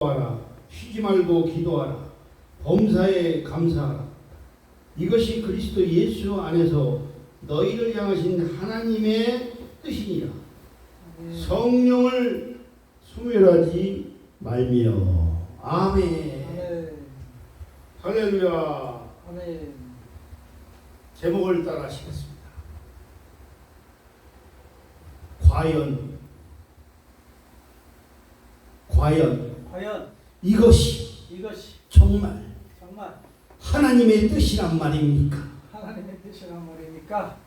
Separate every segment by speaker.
Speaker 1: 기도하라. 쉬지 말고 기도하라. 범사에 감사하라. 이것이 그리스도 예수 안에서 너희를 향하신 하나님의 뜻이니라. 성령을 소멸하지 말며. 아멘.
Speaker 2: 아멘.
Speaker 1: 할렐루야.
Speaker 2: 아멘.
Speaker 1: 제목을 따라 하시겠습니다. 과연 이것이 정말 하나님의 뜻이란 말입니까?
Speaker 2: 하나님의 뜻이란 말입니까?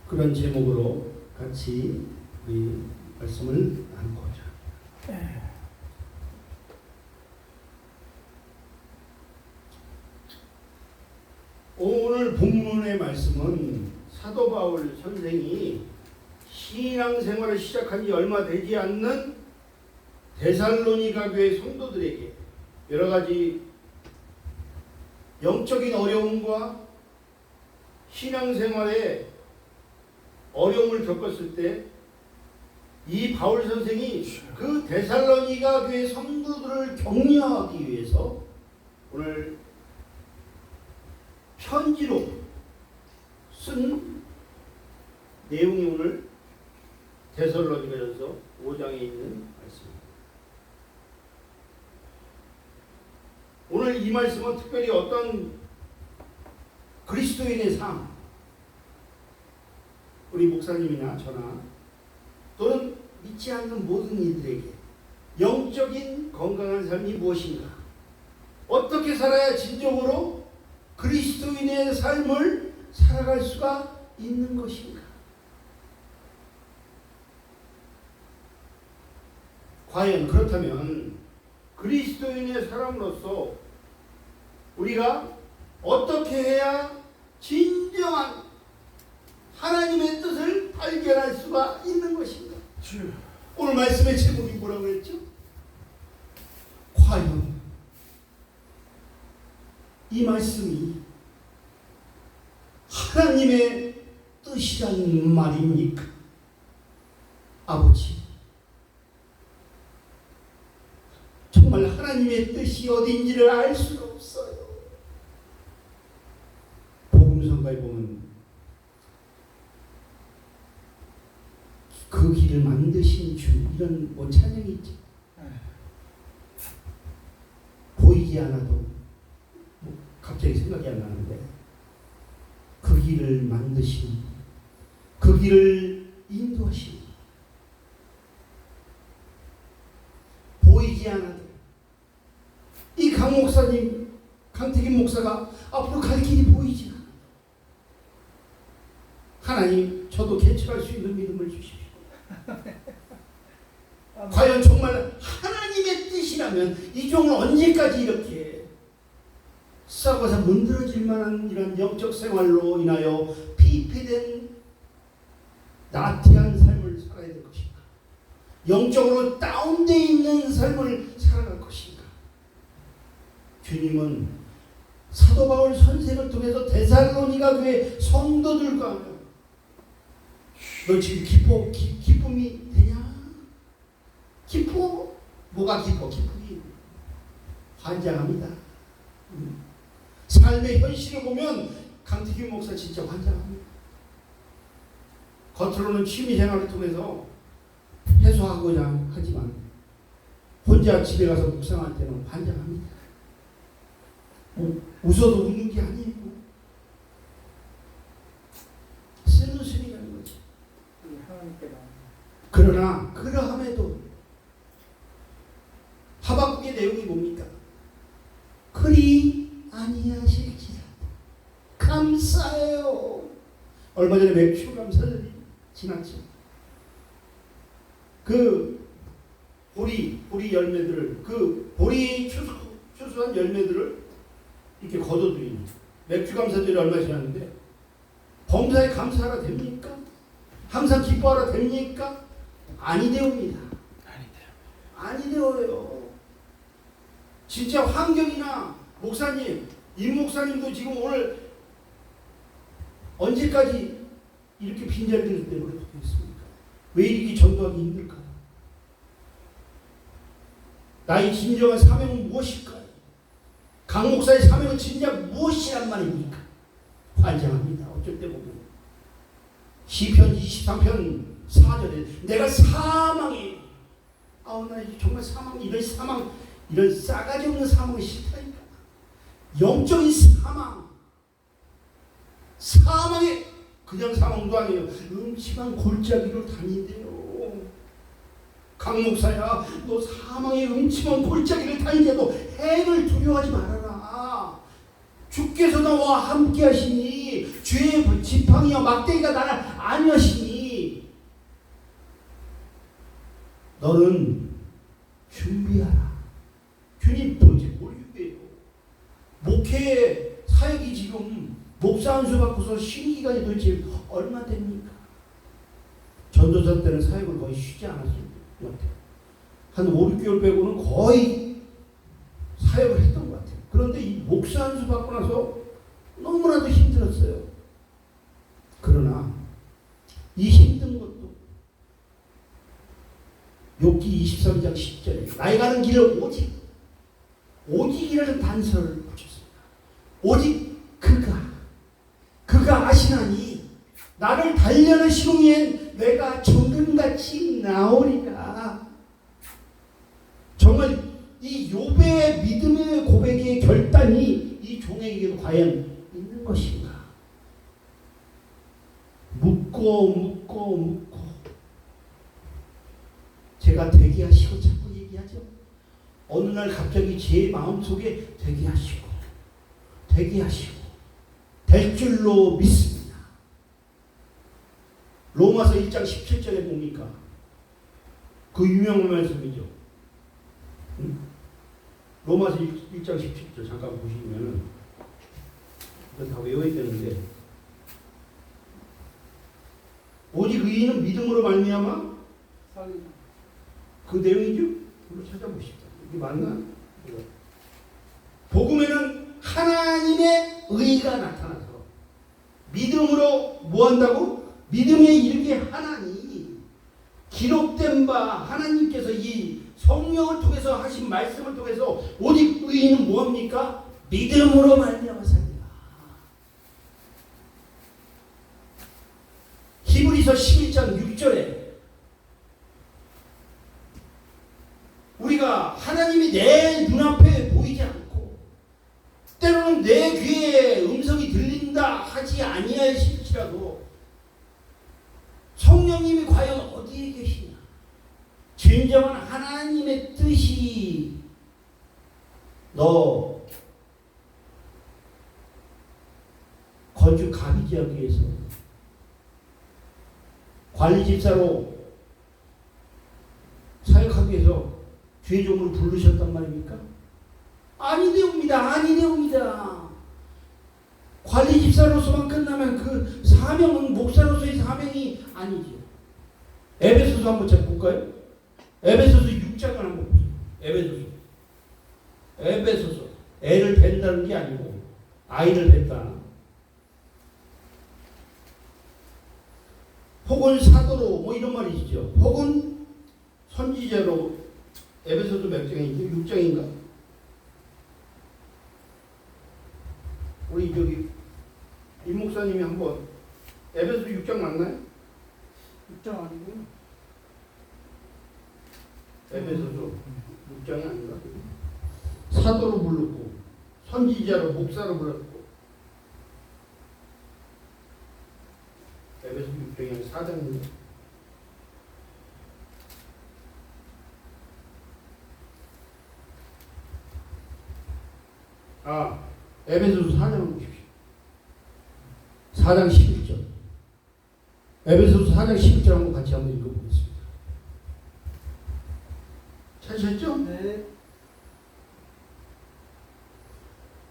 Speaker 1: 그런 제목으로 같이 우리 말씀을 나누고자 합니다. 오늘 본문의 말씀은 사도 바울 선생이 신앙생활을 시작한 지 얼마 되지 않는 데살로니가 교회 성도들에게 여러 가지 영적인 어려움과 신앙생활에 어려움을 겪었을 때 이 바울 선생이 그 데살로니가 교회 성도들을 격려하기 위해서 오늘 편지로 쓴 내용이 오늘 데살로니가전서 5장에 있는 말씀입니다. 오늘 이 말씀은 특별히 어떤 그리스도인의 삶, 우리 목사님이나 저나 또는 믿지 않는 모든 이들에게 영적인 건강한 삶이 무엇인가, 어떻게 살아야 진정으로 그리스도인의 삶을 살아갈 수가 있는 것인가. 과연 그렇다면 그리스도인의 사람으로서 우리가 어떻게 해야 진정한 하나님의 뜻을 발견할 수가 있는 것인가? 오늘 말씀의 제목이 뭐라고 했죠? 과연 이 말씀이 하나님의 뜻이란 말입니까? 아버지, 정말 하나님의 뜻이 어딘지를 알 수가 없어요. 복음성가에 보면 그 길을 만드신 주, 이런 찬양이 있죠. 보이지 않아도 갑자기 생각이 안 나는데, 그 길을 만드신, 그 길을 인도하신, 보이지 않아도 이 강 목사님, 강태김 목사가 앞으로 갈 길이 보이지 않아도 하나님, 저도 개척할 수 있는 믿음을 주십시오. 과연 정말 하나님의 뜻이라면 이 종을 언제까지 이렇게 썩어서 문드러질 만한 이런 영적 생활로 인하여 피폐된 나태한 삶을 살아야 될 것인가? 영적으로 다운되어 있는 삶을 살아갈 것인가? 주님은 사도 바울 선생을 통해서 데살로니가 교회 성도들과 하며 너 지금 기쁨이 되냐? 기뻐? 뭐가 기뻐? 기쁨이 환장합니다. 삶의 현실을 보면 강태균 목사 진짜 환장합니다. 겉으로는 취미생활을 통해서 해소하고자 하지만 혼자 집에 가서 묵상할 때는 환장합니다. 웃어도 웃는 게 아니고 쓰는 소리라는 거지. 그러나 그러함에도 하박국의 내용이 뭡니까? 그리 아니하실지라 감사해요. 얼마 전에 맥주 감사절이 지났죠. 그 보리 열매들을, 그 보리 추수한 열매들을 이렇게 거둬들이는 맥주 감사절이 얼마 지났는데 범사에 감사하라 됩니까? 항상 기뻐하라 됩니까? 아니 되옵니다. 아니 되어요. 진짜 환경이나 목사님, 임 목사님도 지금 오늘 언제까지 이렇게 빈자리를 내버려 두겠습니까? 왜 이렇게 전도하기 힘들까? 나의 진정한 사명은 무엇일까요? 강 목사의 사명은 진짜 무엇이란 말입니까? 환장합니다. 어쩔 때 보면 시편 23편 4절에 내가 사망에 나 정말 사망, 이런 싸가지 없는 사망이 싫다니까. 영적인 사망에 그냥 사망도 아니에요. 음침한 골짜기로 다닌대요. 강 목사야, 너 사망의 음침한 골짜기를 다니는데도 해를 두려워하지 말아라. 주께서 나와 함께 하시니 주의 지팡이와 막대기가 나를 안위하시니 너는 준비하라. 주님 도대체 뭘 준비해요? 목회 사역이 지금 목사 한 수 받고서 쉬는 기간이 도대체 얼마 됩니까? 전도사 때는 사역을 거의 쉬지 않았습니다. 한 5, 6개월 빼고는 거의 사역을 했던 것 같아요. 그런데 이 목사 한 수 받고 나서 너무나도 힘들었어요. 그러나 이 힘든 것도 욥기 23장 10절에 나의 가는 길을 오직이라는 단서를 붙였습니다. 오직 그가 아시나니 나를 단련한 시공엔 내가 정금같이 나오리라. 정말 이 욥의 믿음의 고백의 결단이 이 종에게 과연 있는 것인가? 묻고 제가 대기하시고 자꾸 얘기하죠. 어느 날 갑자기 제 마음속에 대기하시고 될 줄로 믿습니다. 로마서 1장 17절에 뭡니까? 그 유명한 말씀이죠. 로마서 1장 17절 잠깐 보시면은 이건 다 외워야 되는데 오직 의인은 믿음으로 말미암아 그 내용이죠? 한번 찾아보시죠. 이게 맞나? 복음에는 하나님의 의가 나타나서 믿음으로 뭐한다고? 믿음에 이르게 하나니 기록된 바 하나님께서 이 성령을 통해서 하신 말씀을 통해서 오직 의인은 뭐합니까? 믿음으로 말미암아 삽니다. 히브리서 11장 6절에 우리가 하나님이 내 눈앞에 보이지 않고 때로는 내 귀에 음성이 들린다 하지 아니할지라도 성령님이 과연 어디에 계시냐? 진정한 하나님의 뜻이 너 거주 가비지하기 위해서 관리집사로 사역하기 위해서 죄종으로 부르셨단 말입니까? 아니되옵니다. 관리집사로서만 끝나면 그 사명은 목사로서의 사명이 아니죠. 에베소서 한번 볼까요? 에베소서 6장을 한번 보세요. 에베소서 애를 뵌다는 게 아니고 아이를 뵌다. 혹은 사도로 뭐 이런 말이 있죠. 혹은 선지자로 에베소서 몇 장이죠? 6장인가? 우리 저기 임 목사님이 한번 에베소 6장 맞나요?
Speaker 2: 6장 아니고요.
Speaker 1: 에베소서 6장이 아닌가? 사도로 불렀고 선지자로 목사로 불렀고 에베소 6장이 4장인가? 에베소서 4장을 보십시오. 4장 11절. 에베소서 4장 11절 한번 같이 한번 읽어보겠습니다. 찾으셨죠?
Speaker 2: 네.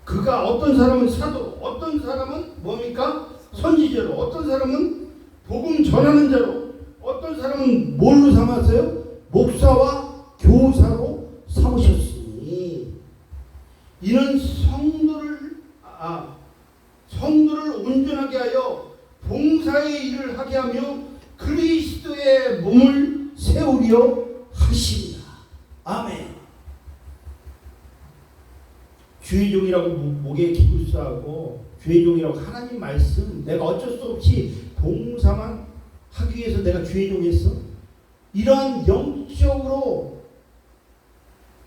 Speaker 1: 그가 어떤 사람은 사도, 어떤 사람은 뭡니까? 선지자로, 어떤 사람은 복음 전하는 자로, 어떤 사람은 뭘로 삼았어요? 목사와 교사로 삼으셨으니 이는 성도를 온전하게 하여 봉사의 일을 하게 하며 그리스도의 몸을 세우려 하십니다. 아멘. 주의 종이라고 목에 기부싸고 주의 종이라고 하나님 말씀 내가 어쩔 수 없이 봉사만 하기 위해서 내가 주의 종이었어? 이러한 영적으로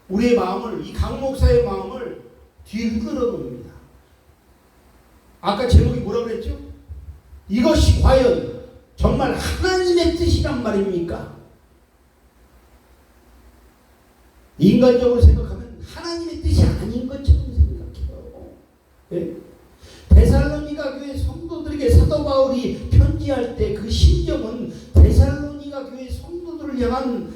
Speaker 1: 우리의 마음을 이 강 목사의 마음을 뒤로 끌어봅니다. 아까 제목이 뭐라고 그랬죠? 이것이 과연 정말 하나님의 뜻이란 말입니까? 인간적으로 생각하면 하나님의 뜻이 아닌 것처럼 생각해요. 네? 데살로니가 교회 성도들에게 사도 바울이 편지할 때 그 심정은 데살로니가 교회 성도들을 향한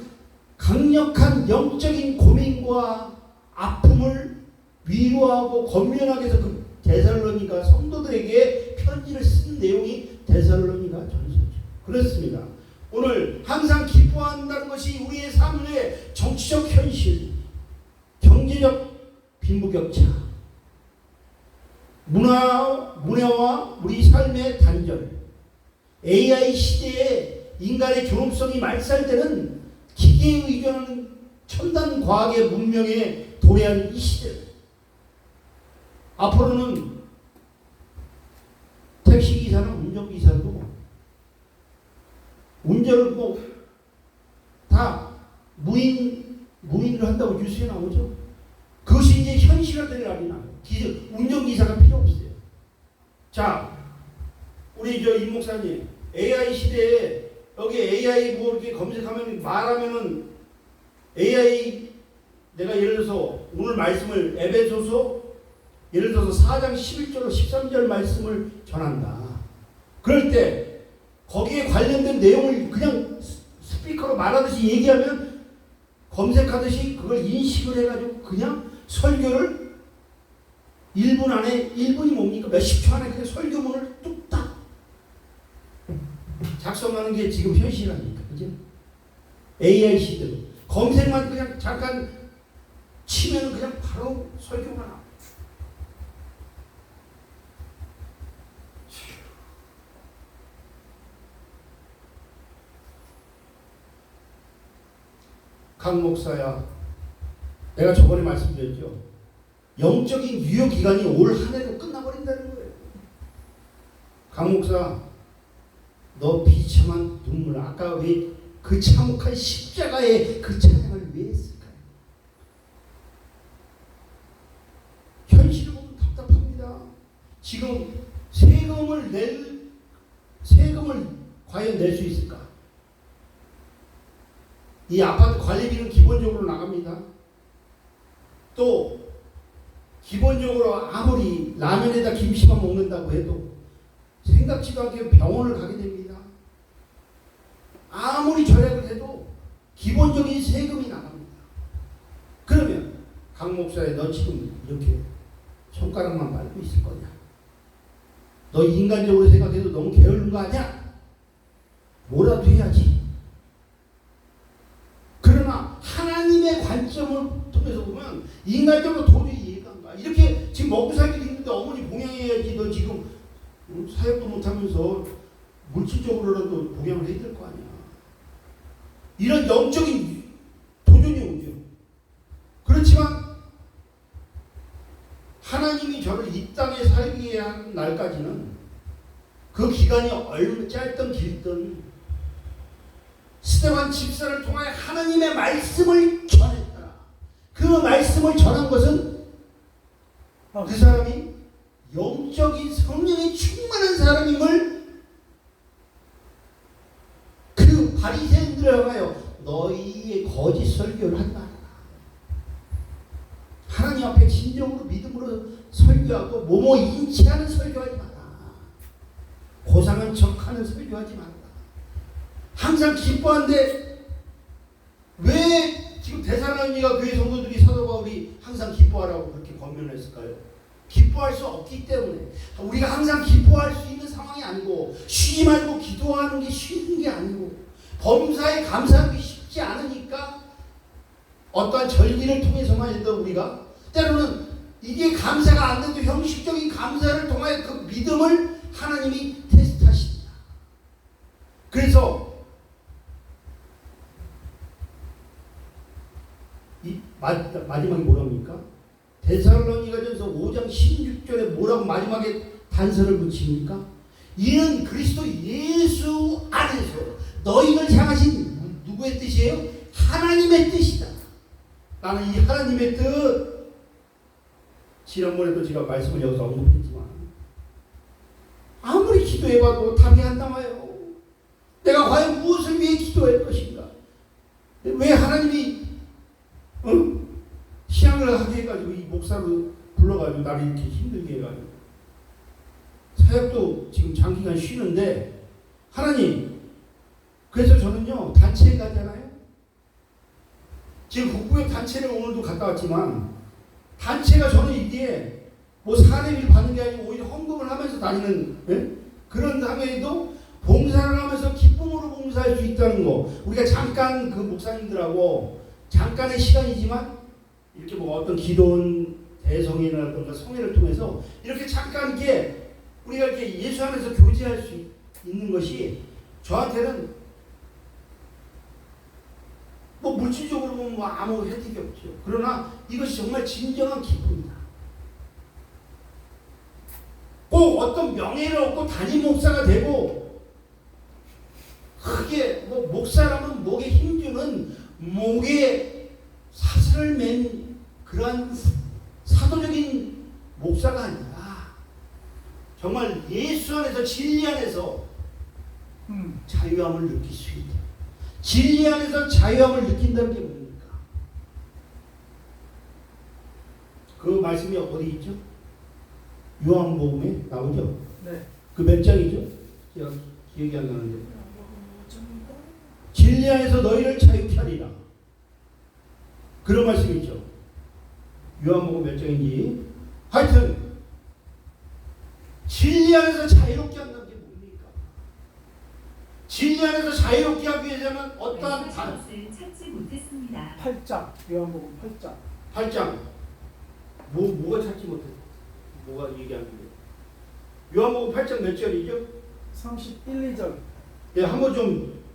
Speaker 1: 강력한 영적인 고민과 아픔을 위로하고 권면하기 위해서 그 데살로니가 성도들에게 편지를 쓴 내용이 데살로니가 전서죠. 그렇습니다. 오늘 항상 기뻐한다는 것이 우리의 삶의 정치적 현실, 경제적 빈부격차, 문화와 우리 삶의 단절, AI 시대에 인간의 존엄성이 말살되는 기계에 의존하는 첨단 과학의 문명에 도래한 이 시대, 앞으로는 택시기사나 운전기사도 운전을 다 무인을 한다고 뉴스에 나오죠. 그것이 이제 현실화될 날이 나요. 운전기사가 필요 없어요. 자, 우리 임 목사님, AI 시대에 여기 AI 뭐 이렇게 검색하면 말하면은 AI 내가 예를 들어서 오늘 말씀을 에베소서 예를 들어서 4장 11절 13절 말씀을 전한다. 그럴 때 거기에 관련된 내용을 그냥 스피커로 말하듯이 얘기하면 검색하듯이 그걸 인식을 해가지고 그냥 설교를 1분 안에 1분이 뭡니까? 몇십 초 안에 그냥 설교문을 뚝딱 작성하는 게 지금 현실 아닙니까? 그죠? AI 시대 검색만 그냥 잠깐 치면 그냥 바로 설교가 나와. 강 목사야, 내가 저번에 말씀드렸죠. 영적인 유효 기간이 올 한 해로 끝나버린다는 거예요. 강 목사, 너 비참한 눈물, 아까 왜 그 참혹한 십자가의 그 찬양을 왜 했을까요? 현실을 보면 답답합니다. 지금 세금을 과연 낼 수 있을까? 이 아파트 관리비는 기본적으로 나갑니다. 또 기본적으로 아무리 라면에다 김치만 먹는다고 해도 생각지도 않게 병원을 가게 됩니다. 아무리 절약을 해도 기본적인 세금이 나갑니다. 그러면 강 목사야, 너 지금 이렇게 손가락만 밟고 있을 거냐? 너 인간적으로 생각해도 너무 게으른 거 아니야? 뭐라도 해야지. 그러나 하나님의 관점을 통해서 보면 인간적으로 도저히 이해가 안 가. 이렇게 지금 먹고 살기도 힘든데 어머니 봉양해야지. 너 지금 사역도 못하면서 물질적으로라도 봉양을 해야 될 거 아니야. 이런 영적인 도전이 오죠. 그렇지만 하나님이 저를 이 땅에 살게 한 날까지는 그 기간이 얼마 짧든 길든 스데반 집사를 통하여 하나님의 말씀을 전했다. 그 말씀을 전한 것은 그 사람이 영적인 성령이 충만한 사람임을 그 바리새인들을 향하여 너희의 거짓 설교를 하지 마라. 하나님 앞에 진정으로 믿음으로 설교하고 뭐뭐 인치하는 설교하지 마라. 고상한 척하는 설교하지 마라. 항상 기뻐하는데 왜 지금 데살로니가 교회 성도들이 사도 바울이 항상 기뻐하라고 그렇게 권면을 했을까요? 기뻐할 수 없기 때문에. 우리가 항상 기뻐할 수 있는 상황이 아니고 쉬지 말고 기도하는 게 쉬운 게 아니고 범사에 감사하기 쉽지 않으니까 어떠한 절기를 통해서만 해도 우리가 때로는 이게 감사가 안 돼도 형식적인 감사를 통하여 그 믿음을 하나님이 테스트하십니다. 그래서 이 마지막에 뭐랍니까? 데살로니가전서 5장 16절에 뭐라고 마지막에 단서를 붙입니까? 이는 그리스도 예수 안에서 너희를 향하신 누구의 뜻이에요? 하나님의 뜻이다. 나는 이 하나님의 뜻, 지난번에도 제가 말씀을 여기서 언급했지만 아무리 기도해봐도 답이 안 나와요. 내가 과연 무엇을 위해 기도할 것인가? 왜 하나님이 신앙을 하게 해가지고 이 목사로 불러가지고 나를 이렇게 힘들게 해가지고 사역도 지금 장기간 쉬는데 하나님, 그래서 저는요 단체에 가잖아요. 지금 북부의 단체를 오늘도 갔다 왔지만 단체가 저는 이게 뭐 사례비를 받는 게 아니고 오히려 헌금을 하면서 다니는, 예? 그런 당에도 봉사를 하면서 기쁨으로 봉사할 수 있다는 거. 우리가 잠깐 그 목사님들하고 잠깐의 시간이지만 이렇게 뭐 어떤 기도원 대성회라든가 성회를 통해서 이렇게 잠깐 이렇게 우리가 이렇게 예수 안에서 교제할 수 있는 것이 저한테는 뭐 물질적으로 보면 뭐 아무 혜택이 없죠. 그러나 이것이 정말 진정한 기쁨이다. 꼭 어떤 명예를 얻고 담임 목사가 되고 크게 뭐 목사라면 목에 힘주는 목에 사슬을 맨 그러한 사도적인 목사가 아니라 정말 예수 안에서 진리 안에서 자유함을 느낄 수 있다. 진리 안에서 자유함을 느낀다는 게 뭡니까? 그 말씀이 어디 있죠? 요한복음에 나오죠?
Speaker 2: 네.
Speaker 1: 그 몇 장이죠? 제가 기억이 안 나는데. 진리 안에서 너희를 자유케 하리라. 그런 말씀이 있죠. 요한복음 몇 장인지. 하여튼 진리 안에서 자유롭게 한다는 게 뭡니까? 진리 안에서 자유롭게 하기 위해서는 어떠한
Speaker 3: 찾지 못했습니다.
Speaker 2: 8장, 요한복음 8장.
Speaker 1: 8장. 뭐가 찾지 못했어? 뭐가 얘기하는 거예요? 요한복음 8장 몇 절이죠?
Speaker 2: 31, 2절.
Speaker 1: 예, 한번 좀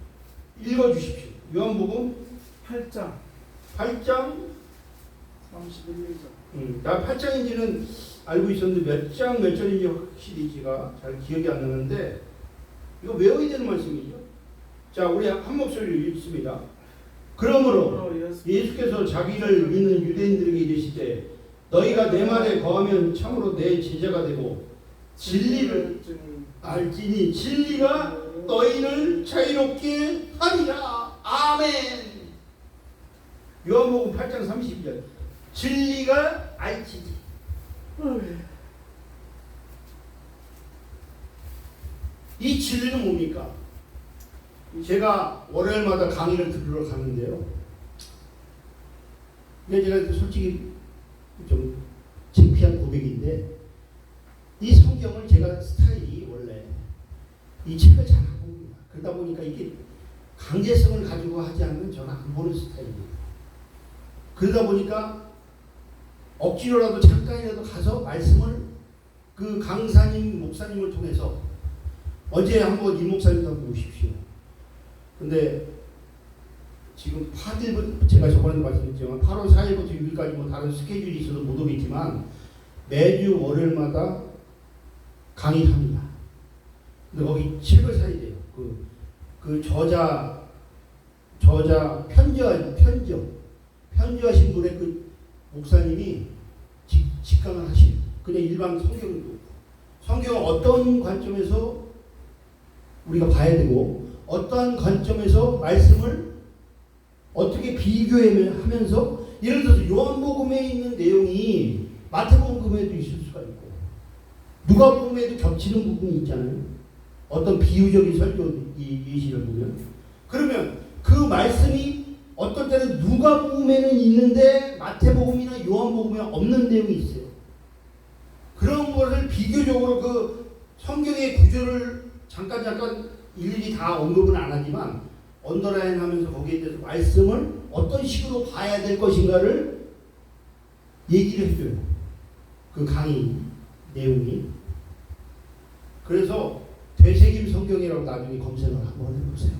Speaker 1: 읽어 주십시오. 요한복음
Speaker 2: 8장.
Speaker 1: 8장
Speaker 2: 31, 2절.
Speaker 1: 나 8장인지는 알고 있었는데 몇 장 몇 절인지 확실히 제가 잘 기억이 안 나는데 이거 외워야 되는 말씀이죠. 자, 우리 한 목소리로 읽습니다. 그러므로 예수께서 자기를 믿는 유대인들에게 이르시되 너희가 내 말에 거하면 참으로 내 제자가 되고 진리를 알지니 진리가 너희를 자유롭게 하리라. 아멘. 요한복음 8장 32절. 진리가 알지니. 이 진리는 뭡니까? 제가 월요일마다 강의를 들으러 가는데요. 근데 제가 솔직히 좀 창피한 고백인데 이 성경을 제가 스타일이 원래 이 책을 잘 안 봅니다. 그러다 보니까 이게 강제성을 가지고 하지 않으면 저는 안 보는 스타일입니다. 그러다 보니까 억지로라도 잠깐이라도 가서 말씀을 그 강사님, 목사님을 통해서 어제 한번 이 목사님도 한번 보십시오. 근데 지금 8일부터 제가 저번에도 말씀드렸지만 8월 4일부터 6일까지 뭐 다른 스케줄이 있어서 못 오겠지만 매주 월요일마다 강의를 합니다. 근데 거기 책을 사야 돼요. 그 저자 편지하신 분의 그 목사님이 직강을 하시는 그냥 일반 성경도 성경을 어떤 관점에서 우리가 봐야 되고 어떠한 관점에서 말씀을 어떻게 비교하면서 예를 들어서 요한복음에 있는 내용이 마태복음에도 있을 수가 있고 누가복음에도 겹치는 부분이 있잖아요. 어떤 비유적인 설교 예시를 보면 그러면 그 말씀이 어떤 때는 누가복음에는 있는데 마태복음이나 요한복음에 없는 내용이 있어요. 그런 것을 비교적으로 그 성경의 구조를 잠깐 일일이 다 언급은 안 하지만 언더라인 하면서 거기에 대해서 말씀을 어떤 식으로 봐야 될 것인가를 얘기를 해줘요. 그 강의 내용이. 그래서 되새김 성경이라고 나중에 검색을 한번 해보세요.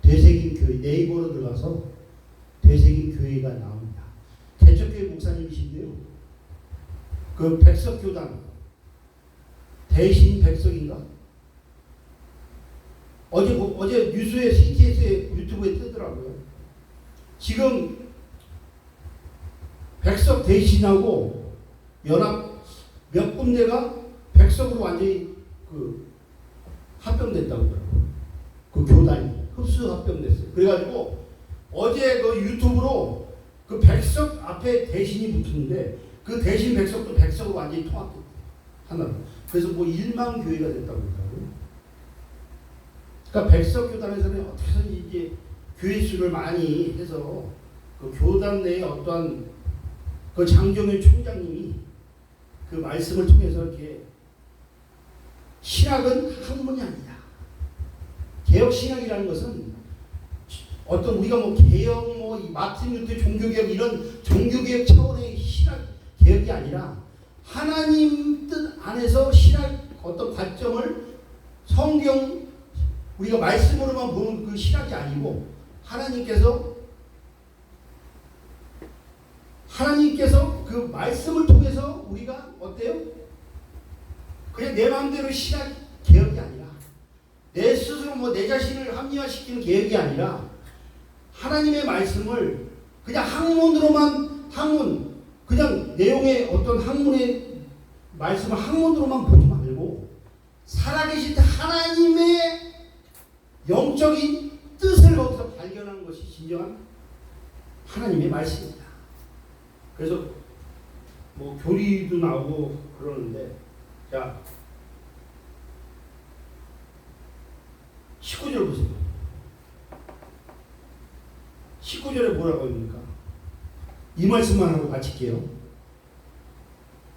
Speaker 1: 되새김 교회 네이버로 들어가서 되새김 교회가 나옵니다. 개척교회 목사님이신데요. 그 백석교단 대신 백석인가? 어제 뉴스에 CTS에 유튜브에 뜨더라고요. 지금 백석 대신하고 연합 몇 군데가 백석으로 완전히 그 합병됐다고 그러더라고요. 그 교단이 흡수 합병됐어요. 그래가지고 어제 그 유튜브로 그 백석 앞에 대신이 붙었는데 그 대신 백석도 백석으로 완전히 통합됐대요. 하나로. 그래서 뭐 1만 교회가 됐다고 그러더라고요. 그러니까 백석 교단에서는 어떻게 해서든지 이제 교회 수를 많이 해서 그 교단 내에 어떠한 그 장종현 총장님이 그 말씀을 통해서 이렇게 신학은 학문이 아니다. 개혁 신학이라는 것은 어떤 우리가 뭐 개혁 뭐 마틴 루터 종교개혁 이런 종교개혁 차원의 신학 개혁이 아니라 하나님 뜻 안에서 신학 어떤 관점을 성경 우리가 말씀으로만 보는 그 신학이 아니고 하나님께서 그 말씀을 통해서 우리가 어때요? 그냥 내 마음대로 신학 개혁이 아니라 내 스스로 뭐 내 자신을 합리화시키는 개혁이 아니라 하나님의 말씀을 그냥 그냥 내용의 어떤 학문의 말씀을 학문으로만 보지 말고 살아계신 하나님의 영적인 뜻을 거기서 발견하는 것이 진정한 하나님의 말씀입니다. 그래서 뭐 교리도 나오고 그러는데 자 19절 보세요. 19절에 뭐라고 합니까? 이 말씀만 하고 마칠게요.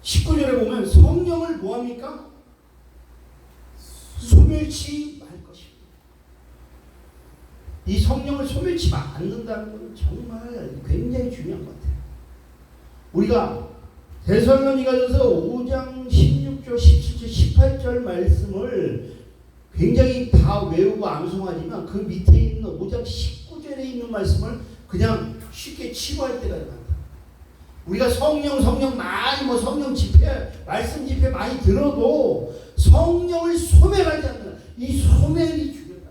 Speaker 1: 19절에 보면 성령을 뭐합니까? 소멸치 말 것입니다. 이 성령을 소멸치 않는다는 것은 정말 굉장히 중요한 것 같아요. 우리가 데살로니가전서 5장 16절, 17절, 18절 말씀을 굉장히 다 외우고 암송하지만 그 밑에 있는 5장 19절에 있는 말씀을 그냥 쉽게 치부할 때가 많다. 우리가 성령 많이 뭐 성령 집회, 말씀 집회 많이 들어도 성령을 소멸하지 않는 이 소멸이 중요하다.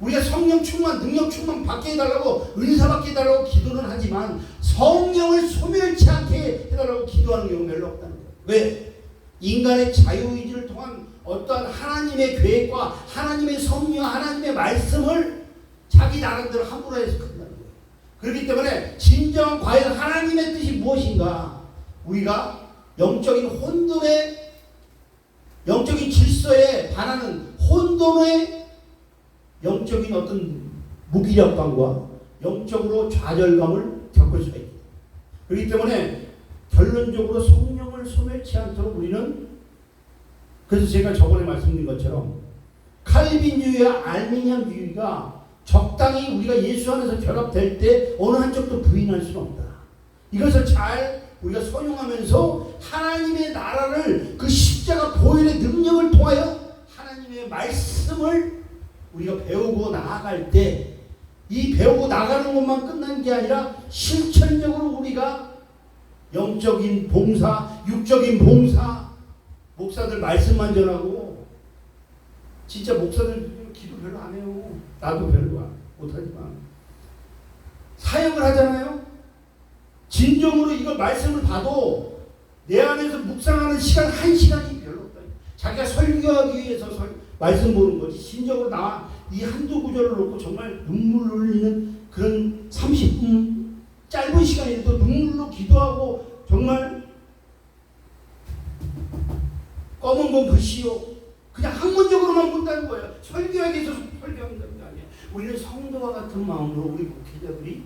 Speaker 1: 우리가 성령 충만, 능력 충만 받게 해달라고 은사 받게 해달라고 기도는 하지만 성령을 소멸치 않게 해달라고 기도하는 경우 별로 없다는 거예요. 왜? 인간의 자유의지를 통한 어떠한 하나님의 계획과 하나님의 섭리와 하나님의 말씀을 자기 나름대로 함부로 해석한다는 거예요. 그렇기 때문에 진정 과연 하나님의 뜻이 무엇인가? 우리가 영적인 혼돈의 영적인 질서에 반하는 혼돈의 영적인 어떤 무기력감과 영적으로 좌절감을 겪을 수가 있다. 그렇기 때문에 결론적으로 성령을 소멸치 않도록 우리는 그래서 제가 저번에 말씀드린 것처럼 칼빈주의와 알미니안주의가 적당히 우리가 예수 안에서 결합될 때 어느 한쪽도 부인할 수는 없다. 이것을 잘 우리가 선용하면서 하나님의 나라를 그 십자가 보혈의 능력을 통하여 하나님의 말씀을 우리가 배우고 나아갈 때 이 배우고 나가는 것만 끝난 게 아니라 실천적으로 우리가 영적인 봉사, 육적인 봉사, 목사들 말씀만 전하고 진짜 목사들 기도 별로 안 해요. 나도 별로 못하지만 사역을 하잖아요. 진정으로 이거 말씀을 봐도 내 안에서 묵상하는 시간 1시간이 별로 없다. 자기가 설교하기 위해서 말씀 보는 거지. 진정으로 나 이 한두 구절을 놓고 정말 눈물 흘리는 그런 30분 짧은 시간에도 눈물로 기도하고 정말 검은 건 글씨요. 그냥 학문적으로만 본다는 거예요. 설교하기 위해서 설교한다는 게 아니에요. 우리는 성도와 같은 마음으로 우리 목회자들이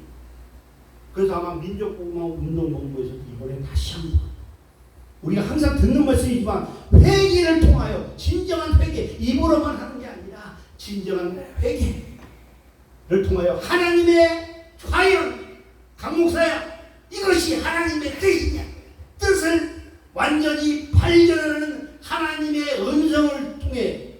Speaker 1: 그래서 아마 민족보호막 운동본부에서 이번에 다시 한번 우리가 항상 듣는 말씀이지만 회개를 통하여 진정한 회개 입으로만 하는 게 아니라 진정한 회개를 통하여 하나님의 과연 강목사야 이것이 하나님의 뜻이냐 뜻을 완전히 발견하는 하나님의 음성을 통해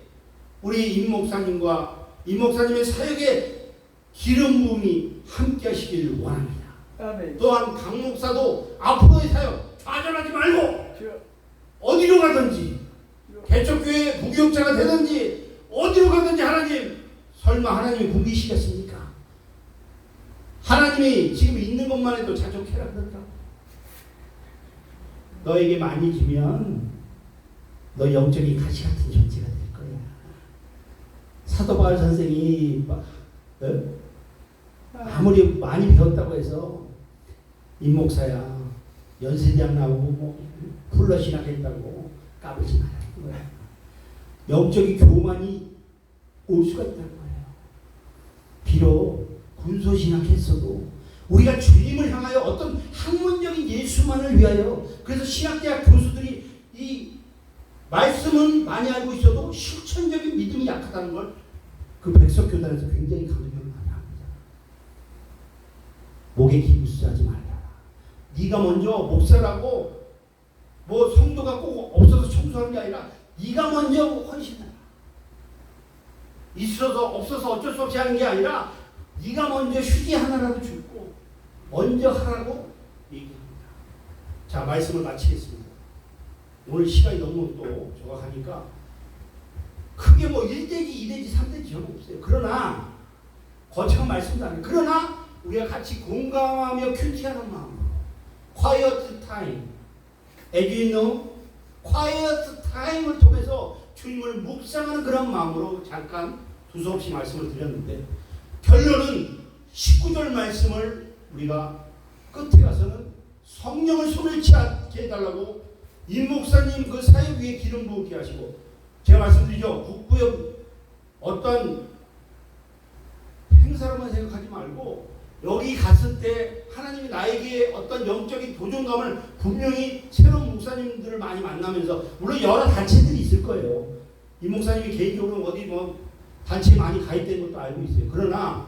Speaker 1: 우리 임 목사님과 임 목사님의 사역에 기름 부음이 함께 하시길 원합니다.
Speaker 2: 아멘.
Speaker 1: 또한 강 목사도 앞으로의 사역 좌절하지 말고
Speaker 2: 주여.
Speaker 1: 어디로 가든지
Speaker 2: 주여.
Speaker 1: 개척교회 부교육자가 되든지 어디로 가든지 하나님 설마 하나님이 굶기시겠습니까? 하나님이 지금 있는 것만 해도 자족해라 그런다고. 너에게 많이 주면 너 영적인 가시 같은 존재가 될 거야. 사도 바울 선생이 아무리 많이 배웠다고 해서 임목사야 연세대학 나오고 뭐 풀러 신학했다고 까불지 말라는 거야. 영적인 교만이 올 수가 있다는 거예요. 비록 군소 신학했어도 우리가 주님을 향하여 어떤 학문적인 예수만을 위하여, 그래서 신학대학 교수들이 이 말씀은 많이 알고 있어도 실천적인 믿음이 약하다는 걸 그 백석교단에서 굉장히 강조를 많이 합니다. 목에 기부스하지 말라. 네가 먼저 목사라고 뭐 성도가 꼭 없어서 청소하는 게 아니라 네가 먼저 헌신해라. 있어서 없어서 어쩔 수 없이 하는 게 아니라 네가 먼저 휴지 하나라도 주고 먼저 하라고 얘기합니다. 자, 말씀을 마치겠습니다. 오늘 시간이 너무 또 정확하니까 크게 뭐 1대지, 2대지, 3대지 전혀 없어요. 그러나 거창한 말씀도 아니에요. 그러나 우리가 같이 공감하며 큐티하는 마음으로 quiet time, as you know, quiet time을 통해서 주님을 묵상하는 그런 마음으로 잠깐 두서없이 말씀을 드렸는데, 결론은 19절 말씀을 우리가 끝에 가서는 성령을 손을치 않게 해달라고 임 목사님 그 사역 위에 기름 부을게 하시고, 제가 말씀드리죠. 국부역 어떤 행사로만 생각하지 말고 여기 갔을 때 하나님이 나에게 어떤 영적인 도전감을, 분명히 새로운 목사님들을 많이 만나면서, 물론 여러 단체들이 있을 거예요. 이 목사님이 개인적으로 어디 뭐 단체에 많이 가입된 것도 알고 있어요. 그러나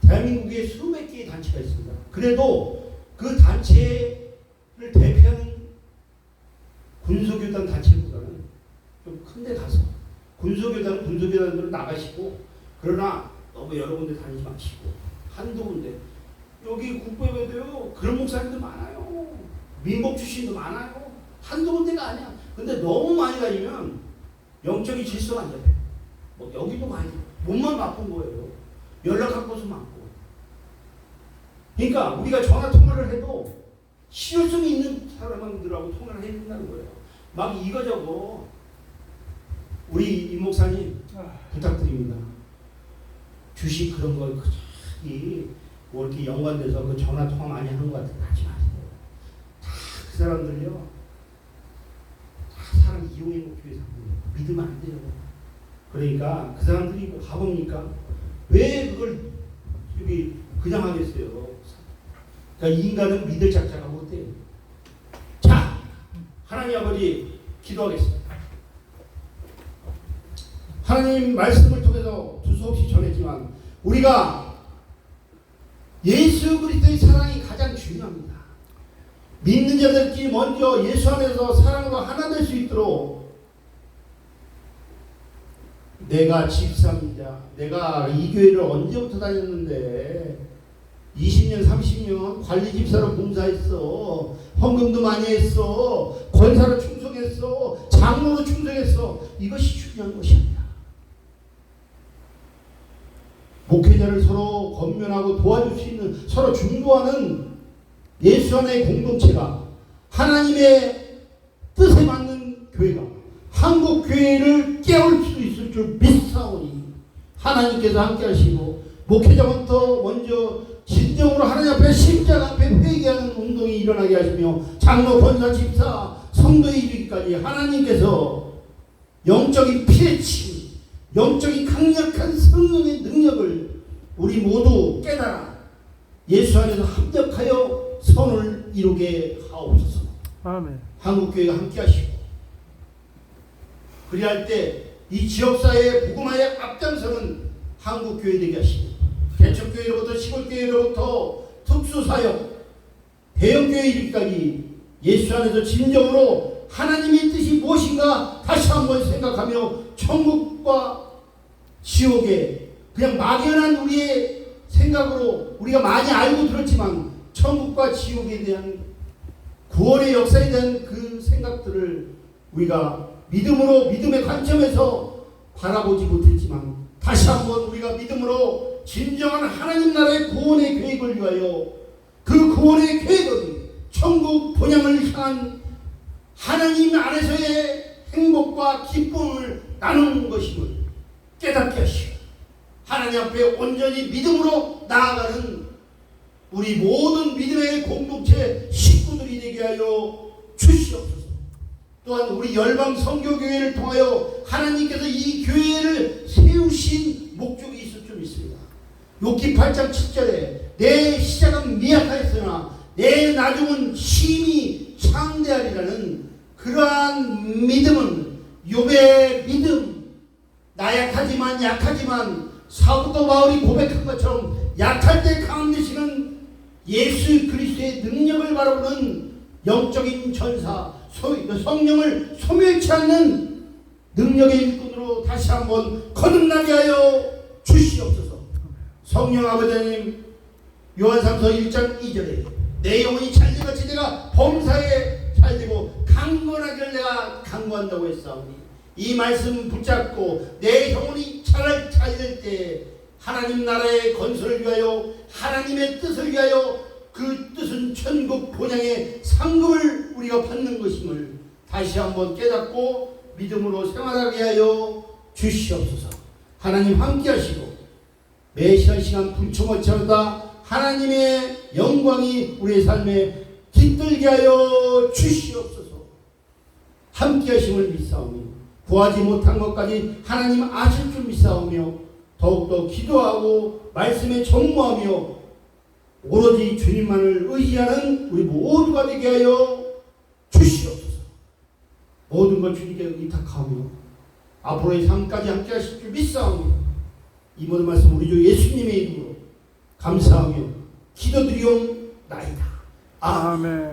Speaker 1: 대한민국에 수백 개의 단체가 있습니다. 그래도 그 단체를 대표하는 군소교단 단체보다는 좀 큰 데 가서 군소교단은 군소교단으로 나가시고, 그러나 너무 여러 군데 다니지 마시고 한두 군데, 여기 국보에도요 그런 목사님들 많아요. 민복 출신도 많아요. 한두 군데가 아니야. 근데 너무 많이 다니면 영적인 질서가 안 잡혀요. 뭐 여기도 많이 몸만 바쁜 거예요. 연락할 곳은 많고. 그러니까 우리가 전화 통화를 해도 실효성이 있는 사람들하고 통화를 해야 된다는 거예요. 막 이거저거. 우리 임 목사님 부탁드립니다. 주식 그런 거 뭐 이렇게 연관돼서 그 전화 통화 많이 하는 것 같은데 하지 마세요. 다 그 사람들요, 다 사람 이용해 놓기 위해서 믿으면 안 돼요. 그러니까 그 사람들이 뭐 가봅니까? 왜 그걸 여기 그냥 하겠어요? 그러니까 인간은 믿을 작자가 못 돼요. 자, 하나님 아버지 기도하겠습니다. 하나님 말씀을 통해서 두서없이 전했지만 우리가 예수 그리스도의 사랑이 가장 중요합니다. 믿는 자들끼리 먼저 예수 안에서 사랑으로 하나 될 수 있도록, 내가 집사입니다. 내가 이 교회를 언제부터 다녔는데 20년 30년 관리 집사로 봉사했어. 헌금도 많이 했어. 권사로 충성했어. 장로로 충성했어. 이것이 중요한 것이 아니야. 목회자를 서로 권면하고 도와줄 수 있는, 서로 중보하는 예수 안의 공동체가, 하나님의 뜻에 맞는 교회가 한국 교회를 깨울 수 있을 줄 믿사오니 하나님께서 함께 하시고, 목회자부터 먼저 진정으로 하나님 앞에 십자가 앞에 회개하는 운동이 일어나게 하시며, 장로, 권사, 집사, 성도에 이르기까지 하나님께서 영적인 피레침, 영적인 강력한 성령의 능력을 우리 모두 깨달아 예수 안에서 합력하여 선을 이루게 하옵소서.
Speaker 2: 아멘.
Speaker 1: 한국교회가 함께 하시고, 그리할 때 이 지역사회에 복음화에 앞장서는 한국교회 되게 하시고, 개척교회로부터 시골교회로부터 특수사역, 대형교회 이르기까지 예수 안에서 진정으로 하나님의 뜻이 무엇인가 다시 한번 생각하며 천국과 지옥에 그냥 막연한 우리의 생각으로 우리가 많이 알고 들었지만 천국과 지옥에 대한 구원의 역사에 대한 그 생각들을 우리가 믿음으로 믿음의 관점에서 바라보지 못했지만 다시 한번 우리가 믿음으로 진정한 하나님 나라의 구원의 계획을 위하여 그 구원의 계획은 천국 본향을 향한 하나님 안에서의 행복과 기쁨을 나누는 것임을 깨닫게 하시고 하나님 앞에 온전히 믿음으로 나아가는 우리 모든 믿음의 공동체 식구들이 되게 하여 주시옵소서. 또한 우리 열방 선교교회를 통하여 하나님께서 이 교회를 세우신 목적이 있을 줄 믿습니다. 욥기 8장 7절에 내 시작은 미약하였으나 내 나중은 심히 창대하리라는 그러한 믿음은 욥의 믿음, 나약하지만 약하지만 사도 바울이 고백한 것처럼 약할 때 강한 되시는 예수 그리스도의 능력을 바라보는 영적인 전사, 성령을 소멸치 않는 능력의 일꾼으로 다시 한번 거듭나게 하여 주시옵소서. 성령 아버지님, 요한삼서 1장 2절에 내 영혼이 찰리같이 내가 범사에 찰리고 강건하기를 내가 강구한다고 했사오니 이 말씀 붙잡고 내 영혼이 찰릴 때 하나님 나라의 건설을 위하여 하나님의 뜻을 위하여 그 뜻은 천국 본향의 상급을 우리가 받는 것임을 다시 한번 깨닫고 믿음으로 생활하게 하여 주시옵소서. 하나님 함께 하시고 매 시간 분초같이 하다 하나님의 영광이 우리의 삶에 깃들게 하여 주시옵소서. 함께 하심을 믿사오며 구하지 못한 것까지 하나님 아실 줄 믿사오며 더욱더 기도하고 말씀에 전무하며 오로지 주님만을 의지하는 우리 모두가 되게 하여 주시옵소서. 모든 걸 주님께 의탁하며 앞으로의 삶까지 함께 하실 줄 믿사오며 이 모든 말씀 우리 주 예수님의 이름으로 감사하며 기도드리옵나이다. 아멘.